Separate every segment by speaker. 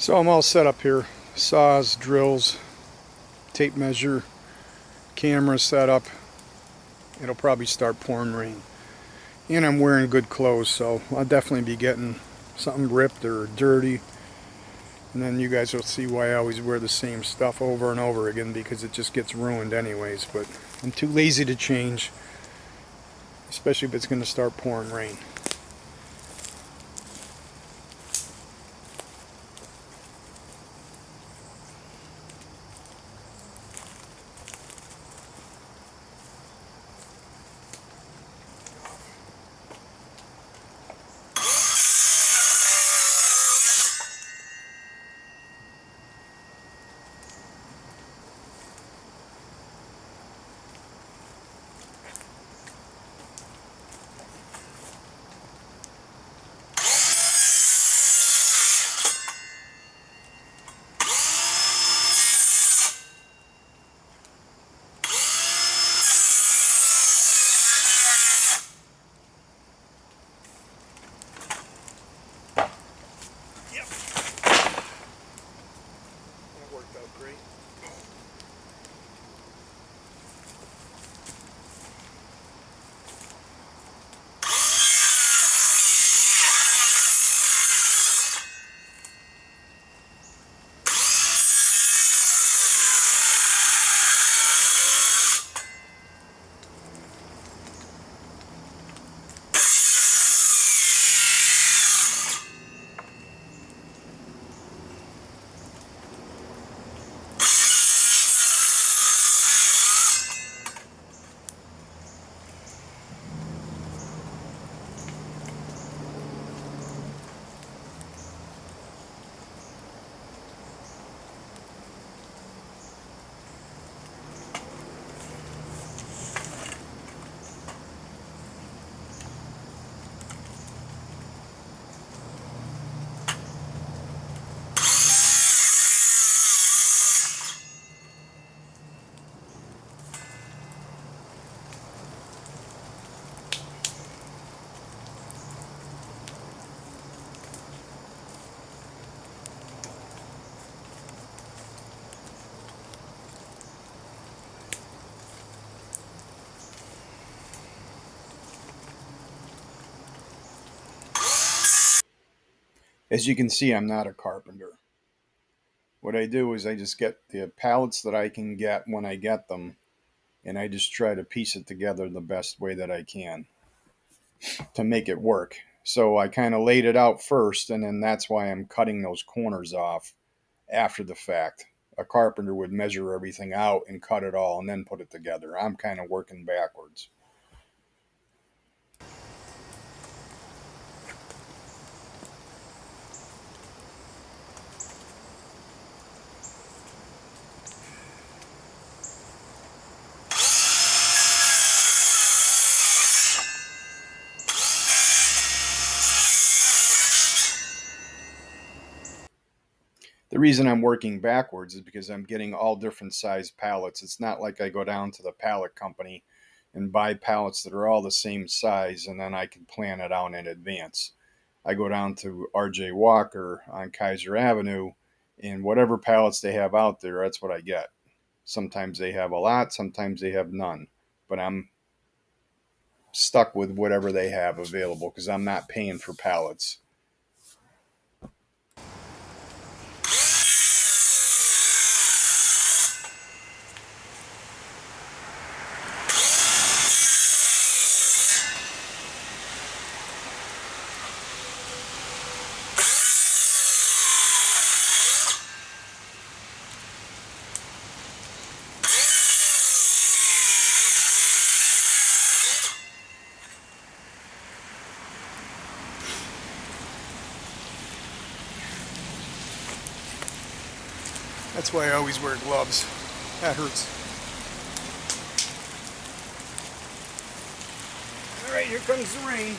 Speaker 1: So I'm all set up here. Saws, drills, tape measure, camera set up. It'll probably start pouring rain. And I'm wearing good clothes, so I'll definitely be getting something ripped or dirty. And then you guys will see why I always wear the same stuff over and over again, because it just gets ruined anyways. But I'm too lazy to change, especially if it's going to start pouring rain. Yep, that worked out great. As you can see, I'm not a carpenter. What I do is I just get the pallets that I can get when I get them, and I just try to piece it together the best way that I can to make it work. So I kind of laid it out first, and then that's why I'm cutting those corners off after the fact. A carpenter would measure everything out and cut it all and then put it together. I'm kind of working backwards. The reason I'm working backwards is because I'm getting all different size pallets. It's not like I go down to the pallet company and buy pallets that are all the same size and then I can plan it out in advance. I go down to RJ Walker on Kaiser Avenue, and whatever pallets they have out there, that's what I get. Sometimes they have a lot, sometimes they have none. But I'm stuck with whatever they have available because I'm not paying for pallets. That's why I always wear gloves. That hurts. All right, here comes the rain.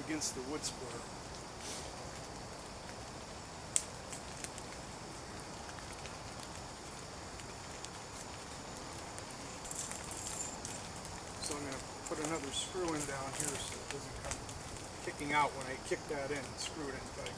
Speaker 1: against the wood splitter. So I'm going to put another screw in down here so it doesn't come kicking out when I kick that in and screw it in tight.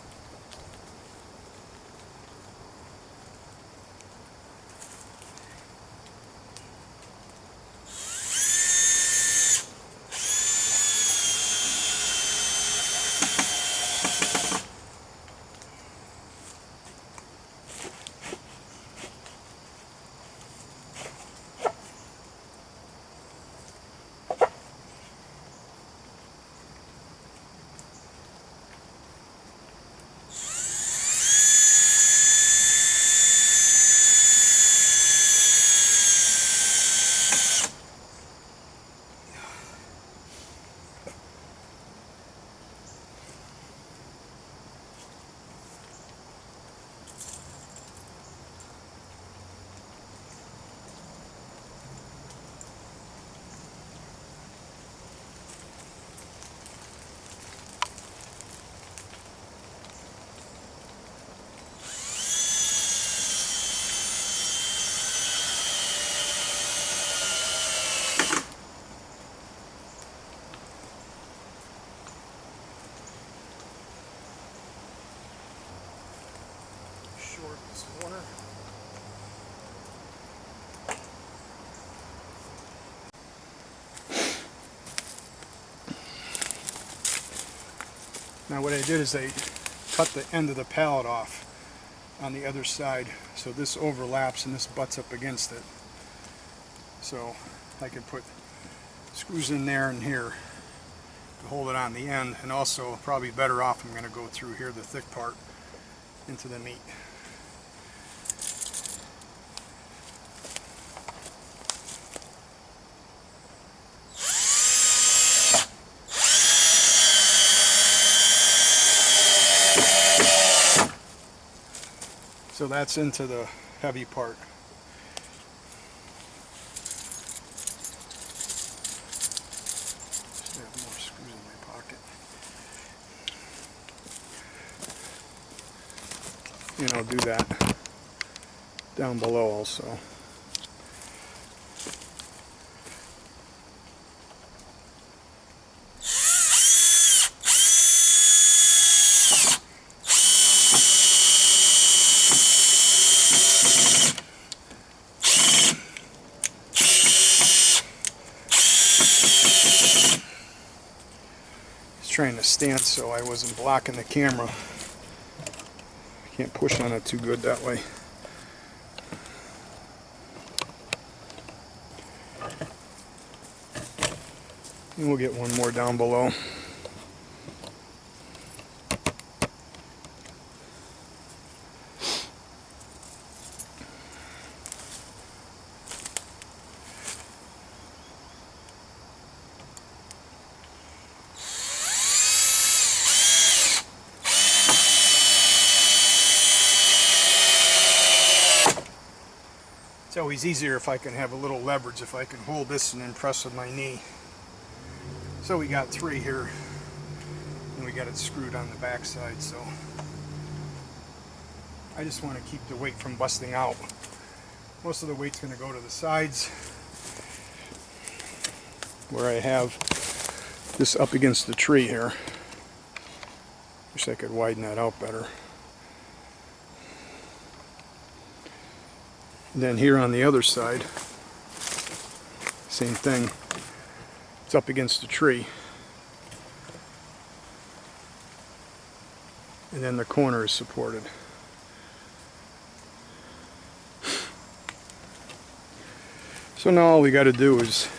Speaker 1: This corner. Now what I did is I cut the end of the pallet off on the other side, so this overlaps and this butts up against it. So I could put screws in there and here to hold it on the end, and also probably better off I'm going to go through here, the thick part, into the meat. So that's into the heavy part. Just have more screws in my pocket. And I'll do that down below also. Trying to stand so I wasn't blocking the camera. I can't push on it too good that way. And we'll get one more down below. It's always easier if I can have a little leverage, if I can hold this and then press with my knee. So we got 3 here, and we got it screwed on the back side, so I just want to keep the weight from busting out. Most of the weight's going to go to the sides, where I have this up against the tree here. Wish I could widen that out better. And then here on the other side, same thing. It's up against the tree. And then the corner is supported. So now all we got to do is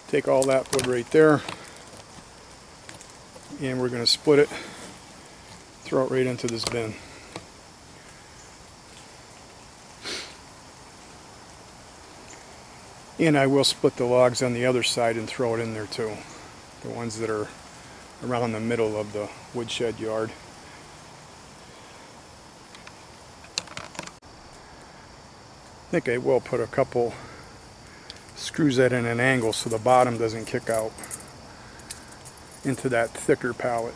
Speaker 1: take all that wood right there, and we're going to split it, throw it right into this bin. And I will split the logs on the other side and throw it in there too. The ones that are around the middle of the woodshed yard. I think I will put a couple
Speaker 2: screws that in an angle so the bottom doesn't kick out into that thicker pallet.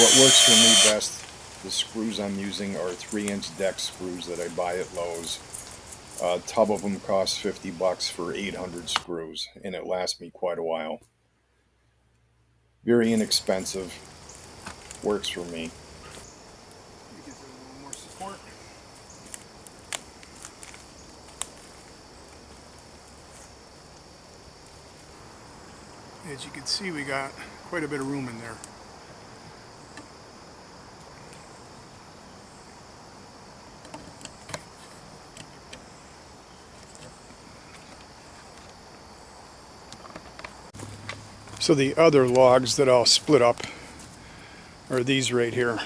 Speaker 1: What works for me best, the screws I'm using are 3-inch deck screws that I buy at Lowe's. A tub of them costs $50 for 800 screws, and it lasts me quite a while. Very inexpensive, works for me.
Speaker 2: Give it a little more support. As you can see, we got quite a bit of room in there. So the other logs that I'll split up are these right here.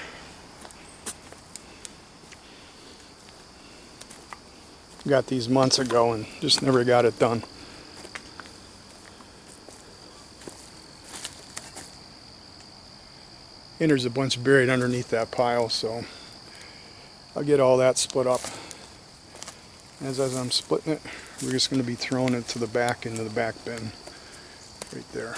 Speaker 2: Got these months ago and just never got it done. And there's a bunch buried underneath that pile, so I'll get all that split up. As I'm splitting it, we're just going to be throwing it to the back into the back bin right there.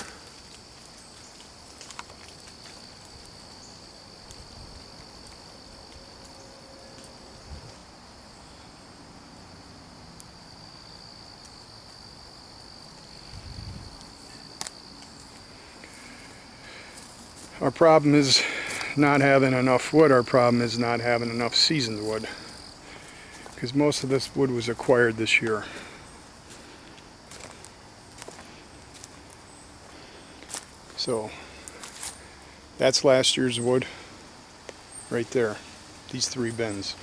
Speaker 2: Our problem is not having enough wood. Our problem is not having enough seasoned wood, because most of this wood was acquired this year. So that's last year's wood right there. These 3 bins: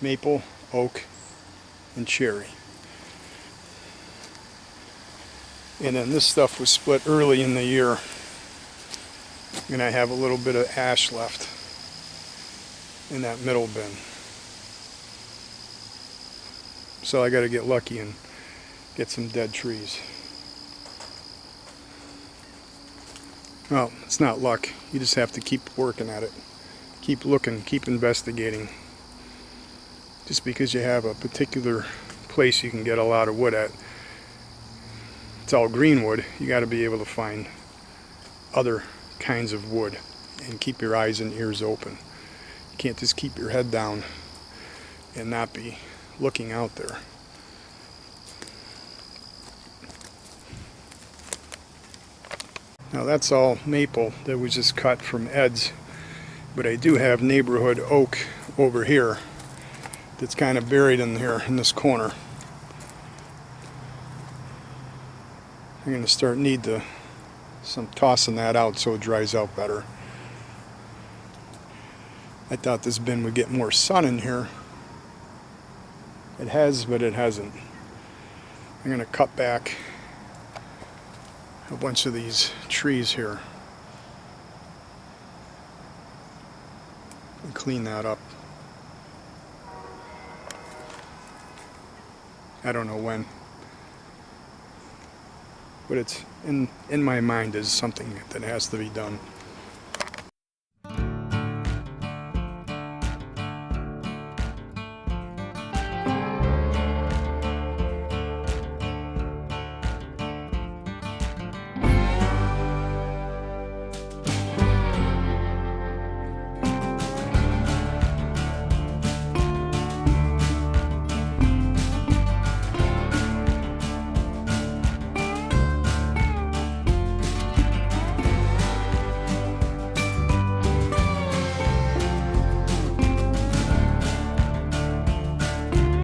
Speaker 2: maple, oak, and cherry. And then this stuff was split early in the year, and I have a little bit of ash left in that middle bin. So I got to get lucky and get some dead trees. Well, it's not luck. You just have to keep working at it. Keep looking, keep investigating. Just because you have a particular place you can get a lot of wood at, it's all green wood, you got to be able to find other kinds of wood and keep your eyes and ears open. You can't just keep your head down and not be looking out there. Now that's all maple that was just cut from Ed's, but I do have neighborhood oak over here that's kind of buried in here in this corner. I'm going to need some tossing that out so it dries out better. I thought this bin would get more sun in here. It has, but it hasn't. I'm going to cut back a bunch of these trees here and clean that up. I don't know when, but it's in my mind is something that has to be done.